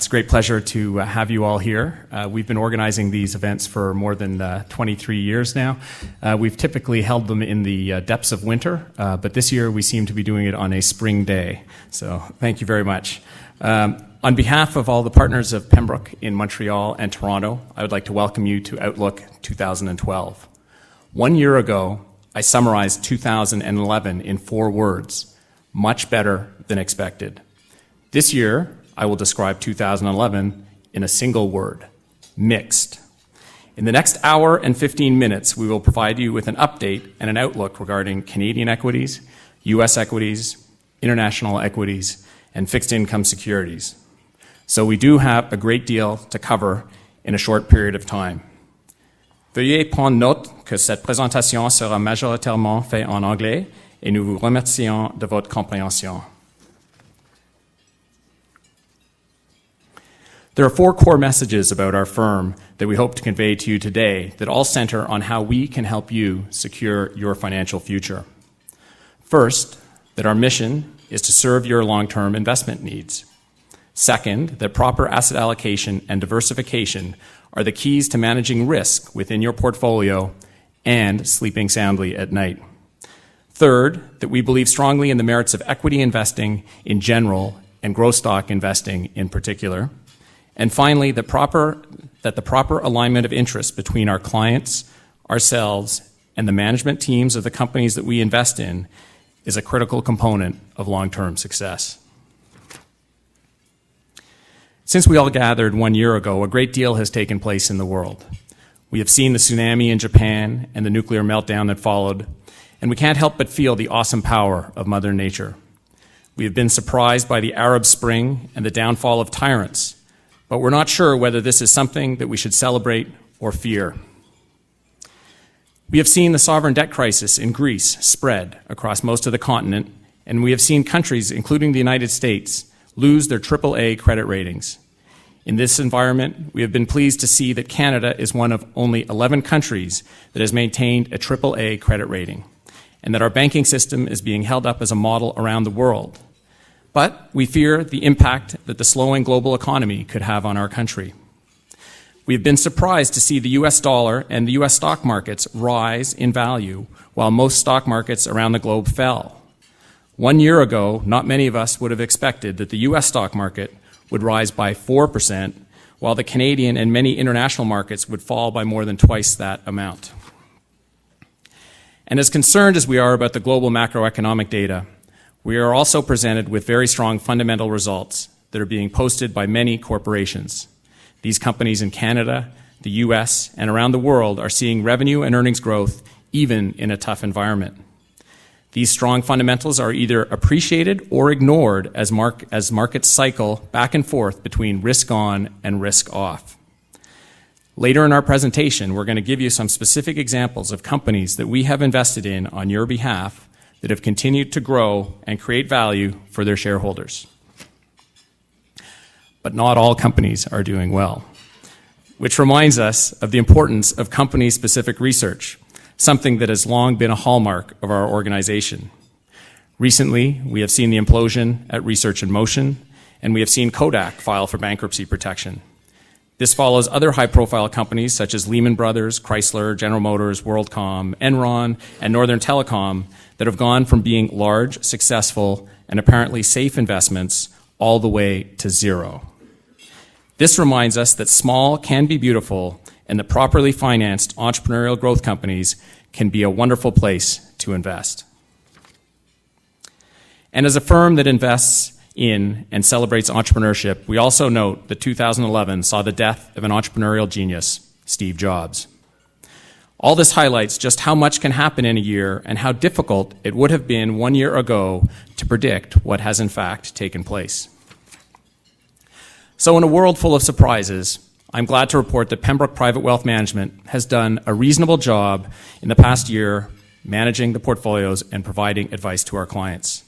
It's a great pleasure to have you all here. We've been organizing these events for more than 23 years now. We've typically held them in the depths of winter, but this year we seem to be doing it on a spring day. So thank you very much. On behalf of all the partners of Pembroke in Montreal and Toronto, I would like to welcome you to Outlook 2012. 1 year ago, I summarized 2011 in 4 words: much better than expected. This year, I will describe 2011 in a single word: mixed. In the next hour and 15 minutes, we will provide you with an update and an outlook regarding Canadian equities, U.S. equities, international equities, and fixed income securities. So we do have a great deal to cover in a short period of time. Veuillez prendre note que cette présentation sera majoritairement faite en anglais et nous vous remercions de votre compréhension. There are 4 core messages about our firm that we hope to convey to you today that all center on how we can help you secure your financial future. First, that our mission is to serve your long-term investment needs. Second, that proper asset allocation and diversification are the keys to managing risk within your portfolio and sleeping soundly at night. Third, that we believe strongly in the merits of equity investing in general and growth stock investing in particular. And finally, that the proper alignment of interests between our clients, ourselves, and the management teams of the companies that we invest in is a critical component of long-term success. Since we all gathered 1 year ago, a great deal has taken place in the world. We have seen the tsunami in Japan and the nuclear meltdown that followed, and we can't help but feel the awesome power of Mother Nature. We have been surprised by the Arab Spring and the downfall of tyrants, but we're not sure whether this is something that we should celebrate or fear. We have seen the sovereign debt crisis in Greece spread across most of the continent, and we have seen countries, including the United States, lose their AAA credit ratings. In this environment, we have been pleased to see that Canada is one of only 11 countries that has maintained a AAA credit rating, and that our banking system is being held up as a model around the world. But we fear the impact that the slowing global economy could have on our country. We have been surprised to see the U.S. dollar and the U.S. stock markets rise in value, while most stock markets around the globe fell. 1 year ago, not many of us would have expected that the U.S. stock market would rise by 4%, while the Canadian and many international markets would fall by more than twice that amount. And as concerned as we are about the global macroeconomic data, we are also presented with very strong fundamental results that are being posted by many corporations. These companies in Canada, the U.S., and around the world are seeing revenue and earnings growth even in a tough environment. These strong fundamentals are either appreciated or ignored as markets cycle back and forth between risk on and risk off. Later in our presentation, we're going to give you some specific examples of companies that we have invested in on your behalf that have continued to grow and create value for their shareholders. But not all companies are doing well, which reminds us of the importance of company-specific research, something that has long been a hallmark of our organization. Recently, we have seen the implosion at Research in Motion, and we have seen Kodak file for bankruptcy protection. This follows other high-profile companies such as Lehman Brothers, Chrysler, General Motors, WorldCom, Enron, and Northern Telecom that have gone from being large, successful, and apparently safe investments all the way to zero. This reminds us that small can be beautiful, and that properly financed entrepreneurial growth companies can be a wonderful place to invest. And as a firm that invests in and celebrates entrepreneurship, we also note that 2011 saw the death of an entrepreneurial genius, Steve Jobs. All this highlights just how much can happen in a year and how difficult it would have been 1 year ago to predict what has in fact taken place. So in a world full of surprises, I'm glad to report that Pembroke Private Wealth Management has done a reasonable job in the past year managing the portfolios and providing advice to our clients.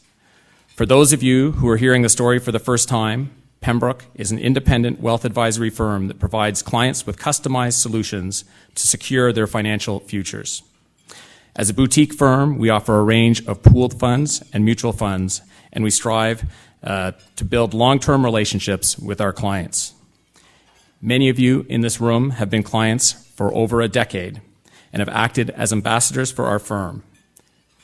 For those of you who are hearing the story for the first time, Pembroke is an independent wealth advisory firm that provides clients with customized solutions to secure their financial futures. As a boutique firm, we offer a range of pooled funds and mutual funds, and we strive to build long-term relationships with our clients. Many of you in this room have been clients for over a decade and have acted as ambassadors for our firm.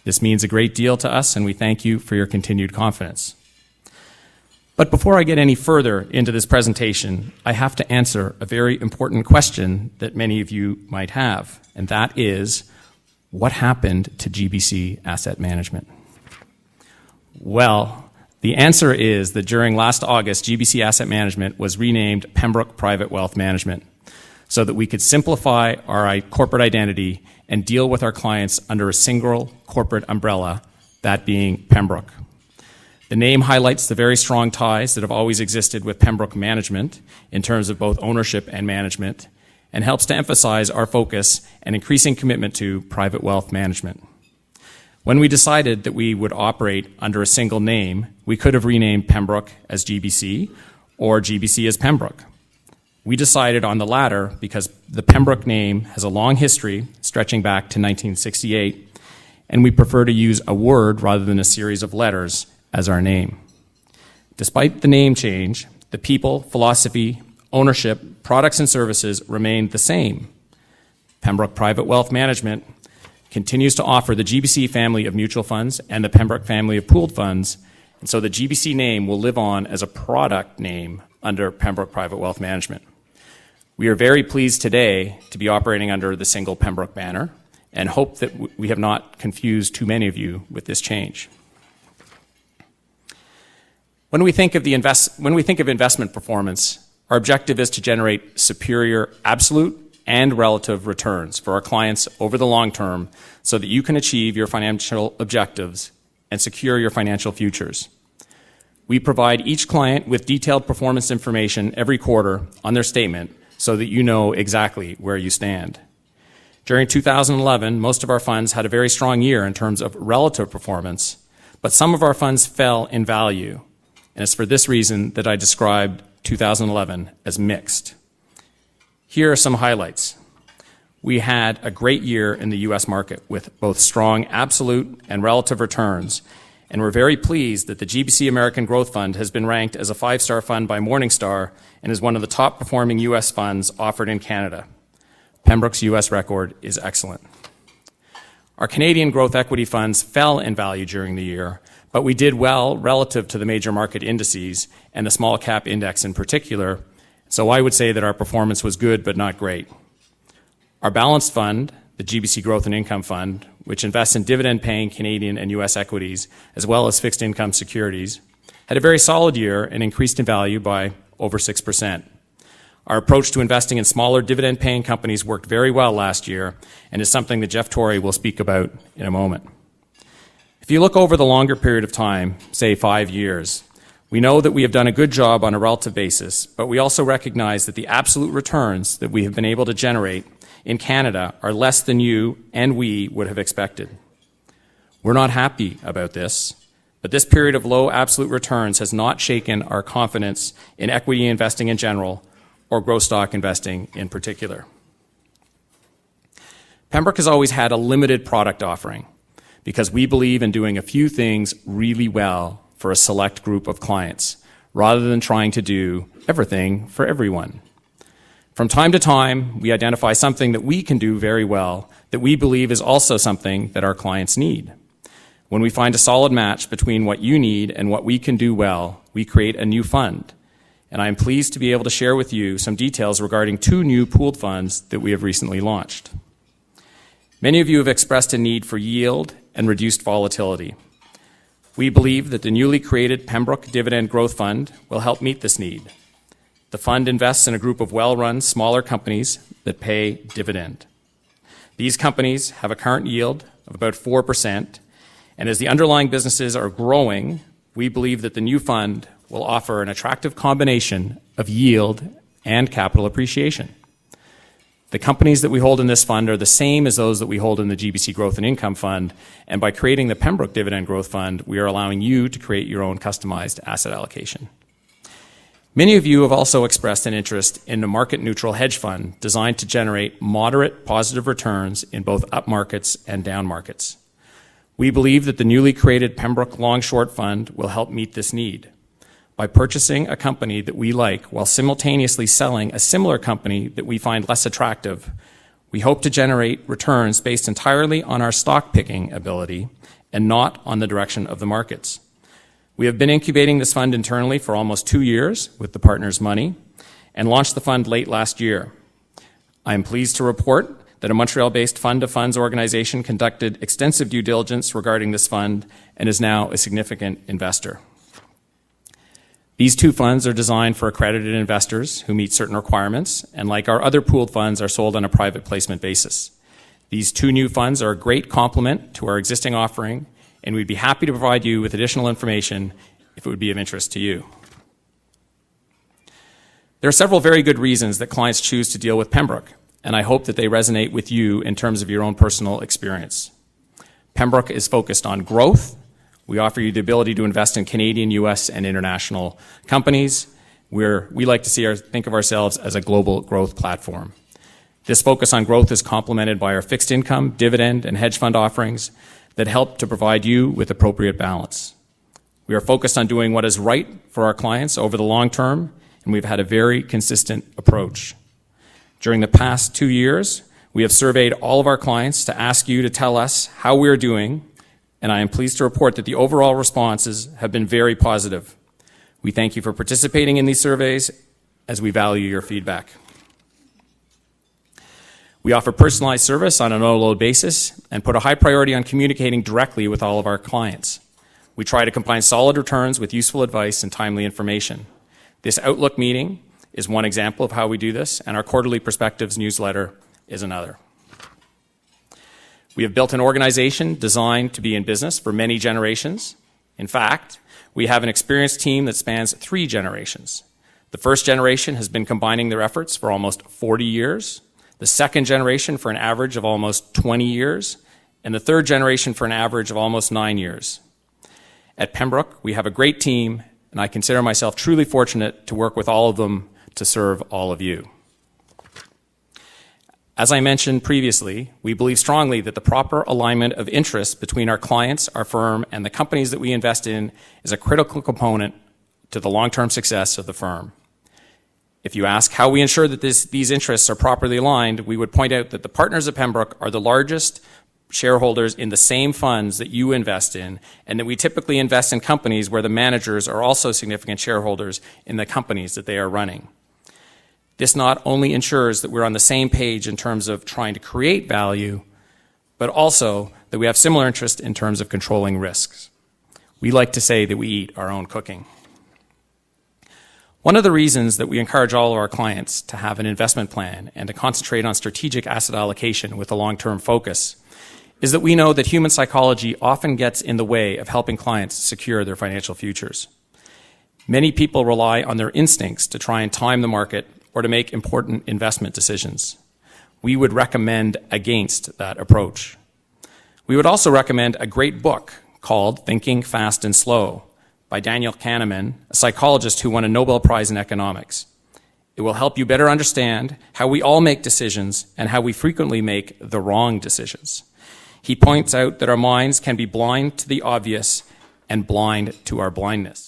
This means a great deal to us, and we thank you for your continued confidence. But before I get any further into this presentation, I have to answer a very important question that many of you might have, and that is, what happened to GBC Asset Management? Well, the answer is that during last August, GBC Asset Management was renamed Pembroke Private Wealth Management so that we could simplify our corporate identity and deal with our clients under a single corporate umbrella, that being Pembroke. The name highlights the very strong ties that have always existed with Pembroke Management in terms of both ownership and management, and helps to emphasize our focus and increasing commitment to private wealth management. When we decided that we would operate under a single name, we could have renamed Pembroke as GBC or GBC as Pembroke. We decided on the latter because the Pembroke name has a long history stretching back to 1968, and we prefer to use a word rather than a series of letters as our name. Despite the name change, the people, philosophy, ownership, products and services remained the same. Pembroke Private Wealth Management continues to offer the GBC family of mutual funds and the Pembroke family of pooled funds, and so the GBC name will live on as a product name under Pembroke Private Wealth Management. We are very pleased today to be operating under the single Pembroke banner and hope that we have not confused too many of you with this change. When we think of investment performance, our objective is to generate superior absolute and relative returns for our clients over the long term so that you can achieve your financial objectives and secure your financial futures. We provide each client with detailed performance information every quarter on their statement so that you know exactly where you stand. During 2011, most of our funds had a very strong year in terms of relative performance, but some of our funds fell in value. And it's for this reason that I described 2011 as mixed. Here are some highlights. We had a great year in the U.S. market with both strong absolute and relative returns, and we're very pleased that the GBC American Growth Fund has been ranked as a 5-star fund by Morningstar and is one of the top performing U.S. funds offered in Canada. Pembroke's U.S. record is excellent. Our Canadian growth equity funds fell in value during the year, but we did well relative to the major market indices and the small cap index in particular, so I would say that our performance was good but not great. Our balanced fund, the GBC Growth and Income Fund, which invests in dividend-paying Canadian and U.S. equities as well as fixed income securities, had a very solid year and increased in value by over 6%. Our approach to investing in smaller dividend-paying companies worked very well last year and is something that Jeff Torrey will speak about in a moment. If you look over the longer period of time, say 5 years, we know that we have done a good job on a relative basis, but we also recognize that the absolute returns that we have been able to generate in Canada are less than you and we would have expected. We're not happy about this, but this period of low absolute returns has not shaken our confidence in equity investing in general or growth stock investing in particular. Pembroke has always had a limited product offering because we believe in doing a few things really well for a select group of clients, rather than trying to do everything for everyone. From time to time, we identify something that we can do very well that we believe is also something that our clients need. When we find a solid match between what you need and what we can do well, we create a new fund. And I am pleased to be able to share with you some details regarding 2 new pooled funds that we have recently launched. Many of you have expressed a need for yield and reduced volatility. We believe that the newly created Pembroke Dividend Growth Fund will help meet this need. The fund invests in a group of well-run smaller companies that pay dividend. These companies have a current yield of about 4%, and as the underlying businesses are growing, we believe that the new fund will offer an attractive combination of yield and capital appreciation. The companies that we hold in this fund are the same as those that we hold in the GBC Growth and Income Fund, and by creating the Pembroke Dividend Growth Fund, we are allowing you to create your own customized asset allocation. Many of you have also expressed an interest in a market-neutral hedge fund designed to generate moderate positive returns in both up markets and down markets. We believe that the newly created Pembroke Long Short Fund will help meet this need. by purchasing a company that we like while simultaneously selling a similar company that we find less attractive, we hope to generate returns based entirely on our stock picking ability and not on the direction of the markets. We have been incubating this fund internally for almost 2 years with the partners' money and launched the fund late last year. I am pleased to report that a Montreal-based fund-of-funds organization conducted extensive due diligence regarding this fund and is now a significant investor. These 2 funds are designed for accredited investors who meet certain requirements and, like our other pooled funds, are sold on a private placement basis. These 2 new funds are a great complement to our existing offering, and we'd be happy to provide you with additional information if it would be of interest to you. There are several very good reasons that clients choose to deal with Pembroke, and I hope that they resonate with you in terms of your own personal experience. Pembroke is focused on growth. We offer you the ability to invest in Canadian, US, and international companies. We like to think of ourselves as a global growth platform. This focus on growth is complemented by our fixed income, dividend, and hedge fund offerings that help to provide you with appropriate balance. We are focused on doing what is right for our clients over the long term, and we've had a very consistent approach. During the past 2 years, we have surveyed all of our clients to ask you to tell us how we're doing, and I am pleased to report that the overall responses have been very positive. We thank you for participating in these surveys as we value your feedback. We offer personalized service on a no-load basis and put a high priority on communicating directly with all of our clients. We try to combine solid returns with useful advice and timely information. This Outlook meeting is one example of how we do this, and our quarterly perspectives newsletter is another. We have built an organization designed to be in business for many generations. In fact, we have an experienced team that spans 3 generations. The first generation has been combining their efforts for almost 40 years, the second generation for an average of almost 20 years, and the third generation for an average of almost 9 years. At Pembroke, we have a great team, and I consider myself truly fortunate to work with all of them to serve all of you. As I mentioned previously, we believe strongly that the proper alignment of interests between our clients, our firm, and the companies that we invest in is a critical component to the long-term success of the firm. If you ask how we ensure that these interests are properly aligned, we would point out that the partners of Pembroke are the largest shareholders in the same funds that you invest in, and that we typically invest in companies where the managers are also significant shareholders in the companies that they are running. This not only ensures that we're on the same page in terms of trying to create value, but also that we have similar interest in terms of controlling risks. We like to say that we eat our own cooking. One of the reasons that we encourage all of our clients to have an investment plan and to concentrate on strategic asset allocation with a long-term focus is that we know that human psychology often gets in the way of helping clients secure their financial futures. Many people rely on their instincts to try and time the market or to make important investment decisions. We would recommend against that approach. We would also recommend a great book called Thinking Fast and Slow by Daniel Kahneman, a psychologist who won a Nobel Prize in economics. It will help you better understand how we all make decisions and how we frequently make the wrong decisions. He points out that our minds can be blind to the obvious and blind to our blindness.